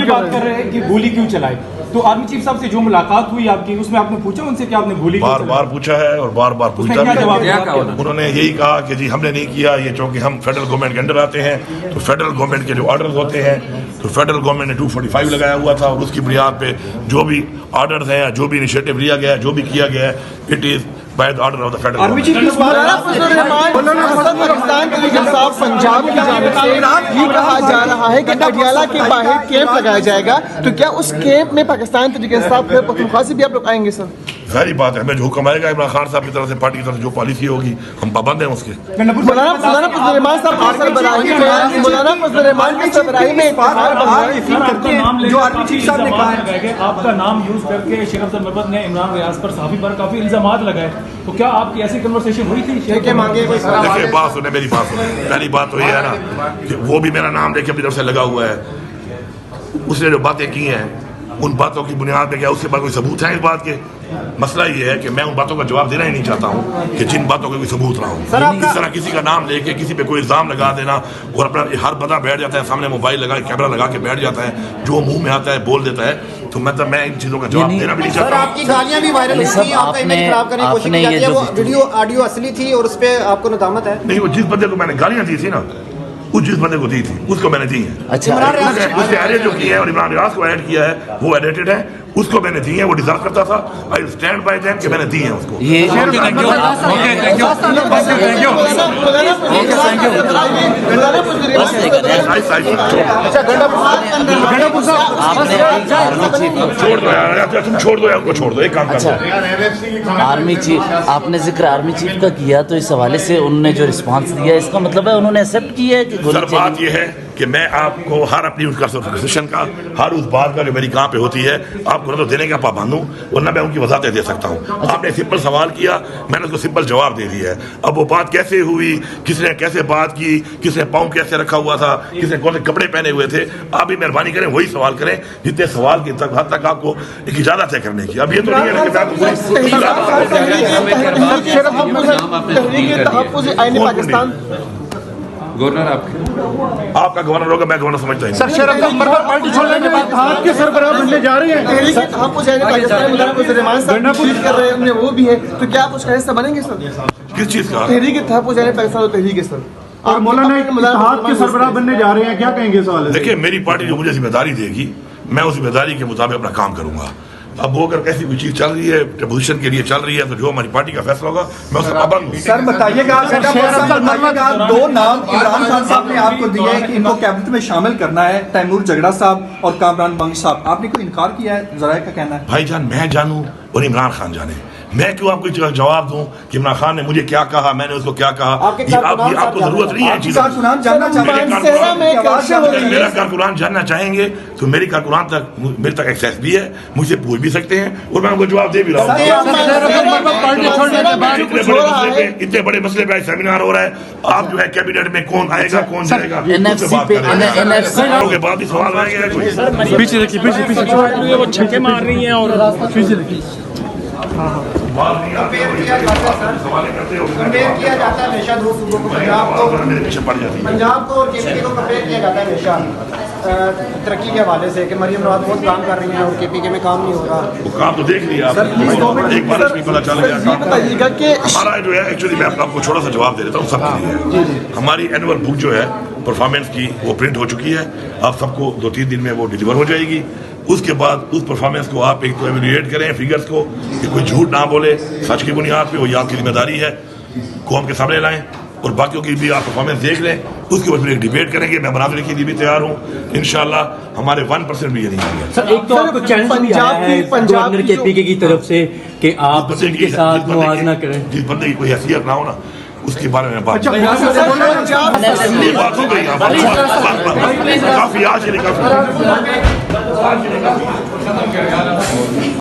یہ بات کر رہے ہیں کہ گولی کیوں چلائی, تو آرمی چیف صاحب سے جو ملاقات ہوئی آپ کی, اس میں آپ نے پوچھا ان سے کہ آپ نے گولی بار بار پوچھا ہے اور بار بار پوچھتا بھی ہے. انہوں نے یہی کہا کہ جی ہم نے نہیں کیا یہ, چونکہ ہم فیڈرل گورنمنٹ کے انڈر آتے ہیں تو فیڈرل گورنمنٹ کے جو آرڈرز ہوتے ہیں تو فیڈرل گورنمنٹ نے 245 لگایا ہوا تھا, اور اس کی بنیاد پہ جو بھی آرڈرز ہیں, جو بھی انیشیٹو لیا گیا ہے, جو بھی کیا گیا ہے, it is by the order of the federal government. Pakistan طریقہ صاحب پنجاب کی جانب سے یہ کہا جا رہا ہے کہ پٹیالہ کے باہر کیمپ لگایا جائے گا, تو کیا اس کیمپ میں پاکستان طریقہ صاحب پختونخوا سے بھی آپ لوگ آئیں گے سر؟ ظاہری بات ہے, ہمیں جو حکم آئے گا عمران خان صاحب کی طرف سے, پارٹی کی طرف سے جو پالیسی ہوگی ہم پابند ہیں اس کے. مولانا فضل الرحمان صاحب کی سربراہی میں جو آرمی چیف صاحب نے کہا ہے آپ کا نام یوز کر کے شیخ افضل مربت نے عمران ریاض پر صحافی پر کافی الزامات لگائے, تو کیا آپ کی ایسی کنورسیشن ہوئی تھی؟ دیکھیے بات سنیں, میری بات سنیں. پہلی بات تو یہ ہے نا کہ وہ بھی میرا نام لے کے اپنی طرف سے لگا ہوا ہے, اس نے جو باتیں کی ہیں ان باتوں کی بنیاد پہ کیا اس کے بعد کوئی ثبوت ہے اس بات کے؟ مسئلہ یہ ہے کہ میں ان باتوں کا جواب دینا ہی نہیں چاہتا ہوں کہ جن باتوں کا کوئی ثبوت نہ ہو. اس طرح کسی کا نام لے کے کسی پہ کوئی الزام لگا دینا اور اپنا ہر بندہ بیٹھ جاتا ہے سامنے, موبائل لگا کے کیمرہ لگا کے بیٹھ جاتا ہے, جو منہ میں آتا ہے بول دیتا ہے, تو مطلب میں ان چیزوں کا جواب دینا بھی نہیں چاہتا ہوں. آپ کی گالیاں بھی وائرل ہوئی تھیں, آپ کا امیج خراب کرنے کی کوشش کی جاتی ہے, وہ ویڈیو آڈیو اصلی تھی اور اس پہ آپ کو ندامت ہے؟ نہیں, وہ جس بندے کو میں نے گالیاں دی تھی نا, اس جس بندے کو دی تھی اس کو میں نے دی ہیں. اچھا, اس نے ایڈٹ جو کی ہے اور عمران ریاض کو ایڈ کیا ہے وہ ایڈیٹڈ ہے, اس کو میں نے دی ہیں, وہ ڈیزرو کرتا تھا. آئی اسٹینڈ بائی دیم کہ میں نے دی ہیں اس کو. چھوڑ دو یار, تم چھوڑ دو یا ان کو چھوڑ دو, ایک کام کرو. آرمی چیف, آپ نے ذکر آرمی چیف کا کیا, تو اس حوالے سے انہوں نے جو رسپانس دیا اس کا مطلب ہے انہوں نے ایکسیپٹ کیا ہے کہ سر بات یہ ہے کہ میں آپ کو ہر اپنی کنسیشن کا, ہر اس بات کا جو میری کہاں پہ ہوتی ہے آپ کو نہ تو دینے کا پابند ہوں, ورنہ میں ان کی وضاحتیں دے سکتا ہوں. آپ نے سمپل سوال کیا, میں نے اس کو سمپل جواب دے دیا ہے. اب وہ بات کیسے ہوئی, کس نے کیسے بات کی, کس نے پاؤں کیسے رکھا ہوا تھا, کس نے کون سے کپڑے پہنے ہوئے تھے, آپ بھی مہربانی کریں وہی سوال کریں جتنے سوال کی حد تک آپ کو ایک اجازت ہے کرنے کی. اب یہ تو نہیں ہے کہ گورنر آپ کا گورنر ہوگا, میں گورنر سمجھتا ہوں. سر شیخ افضل مربت پارٹی چھوڑنے کے بعد آپ کے سربراہ بننے جا رہے ہیں, تحریک تحفظ پاکستان مولانا فضل الرحمان صاحب شرکت کر رہے ہیں, وہ بھی ہے, تو کیا آپ اس کا حصہ بنیں گے سر؟ کس چیز کا؟ تحریک تحفظ پاکستان تحریک ہے سر, اور مولانا اتحاد کے سربراہ بننے جا رہے ہیں, کیا کہیں گے اس حوالے سے؟ دیکھیں میری پارٹی جو مجھے ذمہ داری دے گی میں اس ذمہ داری کے مطابق اپنا کام کروں گا. اب وہ اگر کیسی کوئی چیز چل رہی ہے پوزیشن کے لیے چل رہی ہے تو جو ہماری پارٹی کا فیصلہ ہوگا میں اس سے پابند ہوں. سر بتائیے گا, دو نام عمران خان صاحب نے آپ کو دیے ہیں کہ ان کو کیبنٹ میں شامل کرنا ہے, تیمور جگڑا صاحب اور کامران بنگش صاحب, آپ نے کوئی انکار کیا ہے؟ ذرائع کا کہنا ہے. بھائی جان میں جانوں اور عمران خان جانے, میں کیوں آپ کو جواب دوں کہ عمران خان نے مجھے کیا کہا, میں نے اس کو کیا کہا. آپ کو ضرورت نہیں ہے چیزوں کی. میرا کارکنان جاننا چاہیں گے تو میری کارکنان تک میرے تک ایکسیس بھی ہے, مجھ سے پوچھ بھی سکتے ہیں اور میں ان کو جواب دے بھی رہا ہوں. اتنے بڑے مسئلے پہ سیمینار ہو رہا ہے, آپ جو ہے کیبنٹ میں کون آئے گا کون جائے گا کے بعد بھی سوال آئے گا. پیچھے رکھیے, وہ چھکے مار رہی ہیں اور پیچھے رکھیے. پنجاب کو اور کے پی کے کو کمپیئر کیا جاتا ہے ہمیشہ ترقی کے حوالے سے کہ مریم نواز بہت کام کر رہی ہیں اور کے پی کے میں کام نہیں ہو رہا. وہ کام تو دیکھ لیا ایک بار اس میں پتہ چل گیا. ہمارا جو ہے ایکچولی میں آپ کو چھوٹا سا جواب دے دیتا ہوں سب کے لیے. ہماری اینول بک جو ہے پرفارمنس کی وہ پرنٹ ہو چکی ہے, آپ سب کو 2-3 دن میں وہ ڈیلیور ہو جائے گی. اس کے بعد اس پرفارمنس کو آپ ایک تو ایویلویٹ کریں فگرز کو کہ کوئی جھوٹ نہ بولے, سچ کی بنیاد پہ, وہ یہ آپ کی ذمہ داری ہے, قوم کے سامنے لائیں اور باقیوں کی بھی آپ پرفارمنس دیکھ لیں. اس کے بعد ایک ڈیبیٹ کریں گے, میں مناظرے کے لیے بھی تیار ہوں انشاءاللہ. ہمارے 1% بھی یہ نہیں آئے گا. سر ایک تو آپ کو چیلنج بھی آیا ہے گورنر کے پی کے کی طرف سے کہ آپ ان کے ساتھ موازنہ کریں. جس بندے کی کوئی حیثیت نہ ہو نا اس کے بارے میں بات ہو گئی. کافی آج